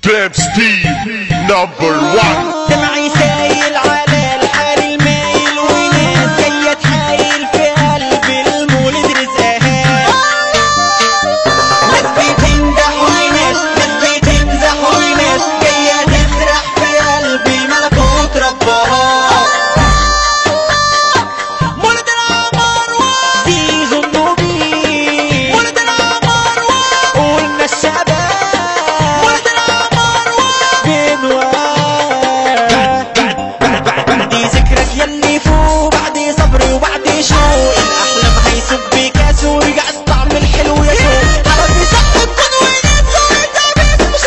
Trap Steve #1. دمعي سايل على الحال المايل وناس جاية تحايل في قلب المولد رزقها. ناس بتمدح وناس بتمزح وناس جاية تسرح في قلب الملكوت ربها. مولد العمر زيزو النوبي، مولد العمر قولنا الشباب، مولد العمر بعد ذكرك يلي فوق، بعد صبر وبعد شوق الأحلام هيصب بكاس ورجع الطعم الحلو يا شوق. حرام يصحب وناس ويتعبس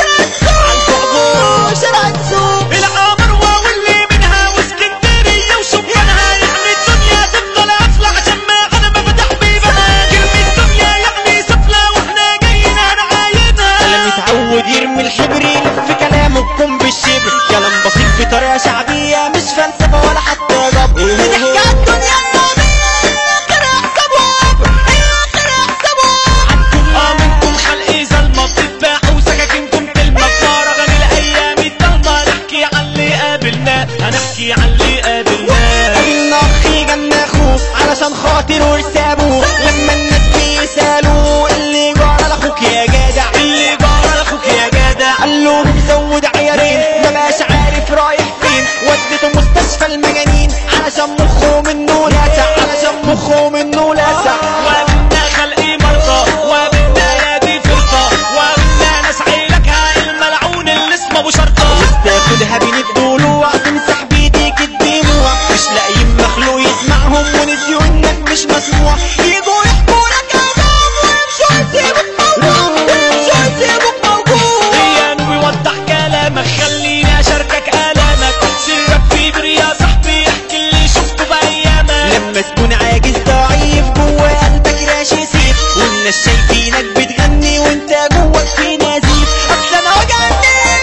عالبعبوع شارع السوق. العمر واللي منها واسكندرية وشبانها، يعني الدنيا تفضل عفلة عشان ما غنم فتح بيبها. كلمة الدنيا يعني سفلة واحنا جايين هنعاينها. كلام يتعود يرمي الحبر يلف كلامه بكم بالشبر، كلام بسيط بطريقة شعبية مش فلسفة ولا حتى جبر. بنحكي عالدنيا النوبية الآخر احسبوها الآخر احسبوها. منكم خلق زلمة بتتباع وسكاكينكم تلمة بمهرجان الأيام الضلمة. نحكي عن اللي قابلناه، هنحكي عن اللي قابلناه. قابلنا أخي جنة أخوه علشان خاطر ورسابه، لما الناس بيسألوا اللي جرى لأخوك يا جدع، اللي جرى لأخوك يا جدع قال له مزود عيارين مبقاش عارف رايح فين، ودته مستشفى المجانين علشان مخه منه لاسع، علشان مخه منه لاسع. وقابلنا خلق مرضى وقابلنا يدي فرقة وقابلنا ناس عيلكها الملعون اللي اسمه ابو شرطة. تاخدها بين الضلوع تمسح بيديك الدموع، مش لاقيين مخلوق يسمعهم ونسيوا انك مش مسموع. يجوا يحكوا لك عذاب ويمشوا يسيبوك موجود، يمشوا يسيبوك موجود. هي بيوضح كلامك خليني اشاركك الامك، سرك في بر يا صاحبي احكي اللي شفته بايامك. لما تكون عاجز ضعيف جوا قلبك راشي سيف، والناس شايفينك بتغني وانت جواك في نزيف. اصل انا وجعني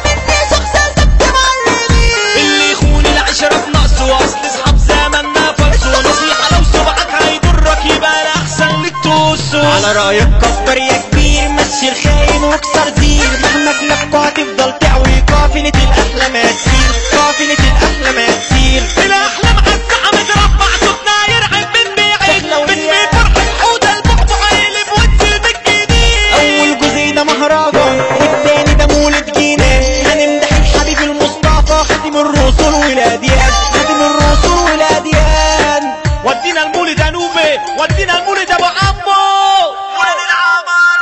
مني شخص سبت معلمين، اللي يخون العشرة في نقصه، اصل اصحاب زماننا فرصه. نصيحة لو صبعك هيضرك يبقى الاحسن لك توصه. على رايك كبر يا كبير، مشي الخاين واكسر زير، مهما تلقى هتفضل تعوي قافلة الاحلام هتسير، قافلة الاحلام هتسير. الاحلام عالساعة متربع صوتنا يرعب من بعيد، باسم فرحة حوضة البعبع يقلب وتسيب الجديد. اول جزء ده مهرجان والتاني ده مولد جنان، هنمدح الحبيب المصطفى خاتم الرسل والاديان، خاتم الرسل والاديان. ودينا المولد يا نوبي، ودينا المولد يا ابو عمو. مولد العمر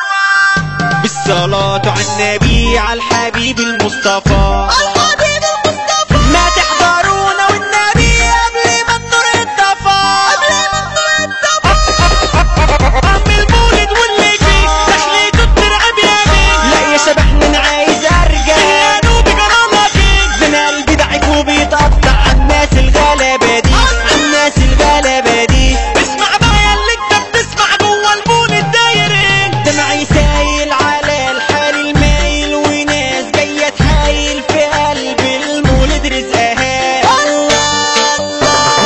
بالصلاة على النبي على الحبيب المصطفى، الحبيب المصطفى. ما تحضرونا والنبي قبل ما النور يطفى، قبل ما النور يطفى. عم المولد واللي فيه دخلته بترعب يا بيه. لا يا شبح انا عايز ارجع، يا نوبي جرالك ايه؟ ده انا قلبي ضعيف وبيتقطع على الناس الغلابة دي، على الناس الغلابة دي. اسمع بقى يا اللي انت بتسمع جوه المولد داير ايه. دمعي سايل على الحال المايل وناس جاية تحايل في قلب المولد رزقها.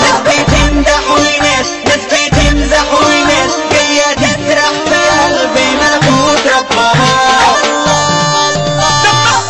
ناس بتمدح وناس بتمزح وناس جاية تسرح في قلب ملكوت ربها.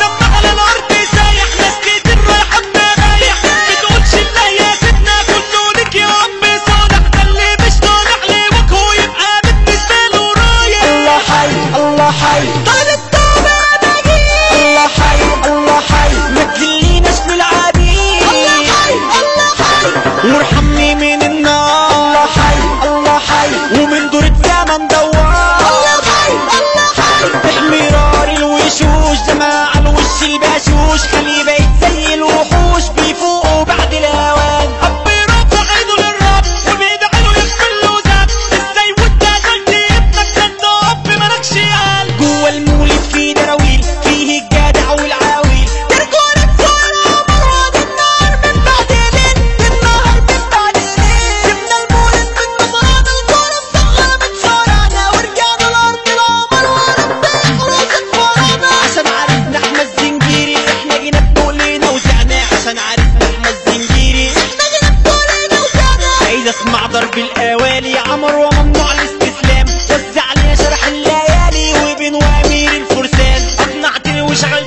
دمع على الارض سايح، ناس كتير رايحة بنغايح، بتقولش الله يا سيدنا كله ليك يا رب صالح. ده اللي مش طالع لوجهه يبقى بالنسبة له رايح. الله حي الله حي طال التوبة بجيب، الله حي الله حي ما تذليناش للعبيد، الله حي الله حي وارحمني من النار. الله حي الله حي ومن دور الزمن دوار. الله حي الله حي تحمي نار الوشوش جماعة الوش البشوش، خليه بايت زي الوحوش بيفوقوا بعد الاوان. حب يرفع ايده للرب وبيدعي له يغفر له ذنب. ازاي وانت قلت ابنك ده انت اب مالكش قلب. جوا المولد في دراويل فيه الجدع والعاويل، تركونا بسرعة مراد النار من بعد ليل، النهار من بعد ليل. جبنا المولد من نظران الكورة مسخرة من شوارعنا، ورجعنا الأرض العمر ورا الطيح وراس فرعنا، عشان عرفنا احنا الزنجيري اللي احنا جينا بنقول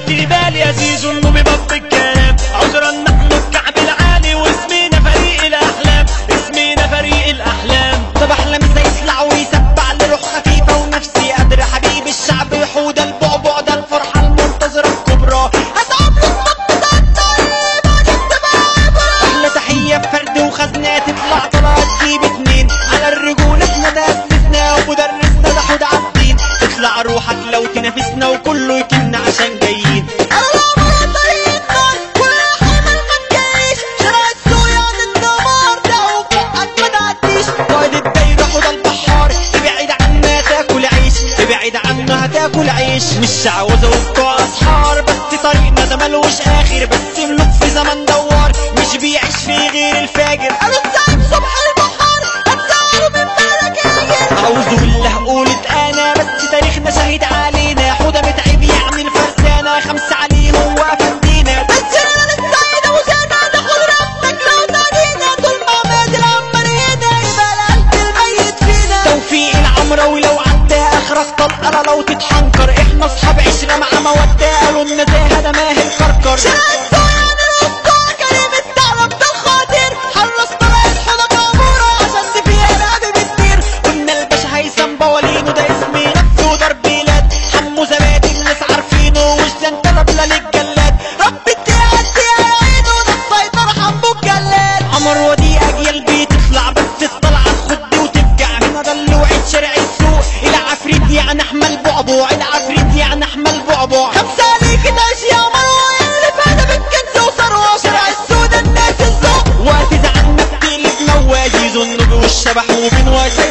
شغلتي بالي يا زيزو انه ببط الكلام. عذرا نحن الكعب العالي واسمينا فريق الاحلام، اسمينا فريق الاحلام. طب احلام ازاي يطلع ويسبع لروح خفيفه ونفسي قادره. حبيب الشعب يحود البعبع ده الفرحه المنتظره الكبرى. هتعب له الصب ده الطيب عشان تبقى عبره. احلى تحيه بفرد وخزنه تطلع طلعت تجيب اتنين. على الرجوله احنا تاسسنا ومدرسنا ده حود عالدين. تطلع روحك لو تنافسنا وكله يكن عشان جايين. هتاكل عيش مش عاوزة وبتوع اسحار. بس طريقنا ده ملوش اخر، بس ملوك في زمن دوار مش بيعيش فيه غير الفاجر. قالوا الزعيم صبح البحار هتزعلوا من بالك اجر. اعوذ بالله قولت انا بس تاريخنا شهيد علينا. حوده متعب يعني الفرسانه، خمسه عليه هو افندينا. بس انا للسعيده وزانا ناخد ربك لو نادينا. طول ما مات العمر هنا يبقى القلب الميت فينا. توفيق العمراوي لو اخرس طلقه لو تتحنكر. احنا اصحاب عشره مع موده، قالوا النزاهه ده ماهي الكركر. شرقت يعني الاسطوع كريم الثعلب ده الخاطر. حرص طلعت حوضه ماموره عشان فيها القلب بتطير. قلنا الباشا هيثم بوالينو ده اسم نفسه ودار بلاد. حمو زبادي الناس عارفينه وجدان طربله للجلاد. رب التعدي على عينه ده السيطره حمو الجلاد. عمر ودي اجيال بتطلع بس الطلعه تخد وتفجع. هنا دلوعه شارع السوق. العفريت يعني احمل بعبع، العفريت يعني احمل بعبع. خمسه عليك تعيش يا مروه اللي فانا بالكنز وثروه. شارع السودا الناس الذوق وقت زعلنا بتقلب نواجي. زنوب والشبح وبنواجه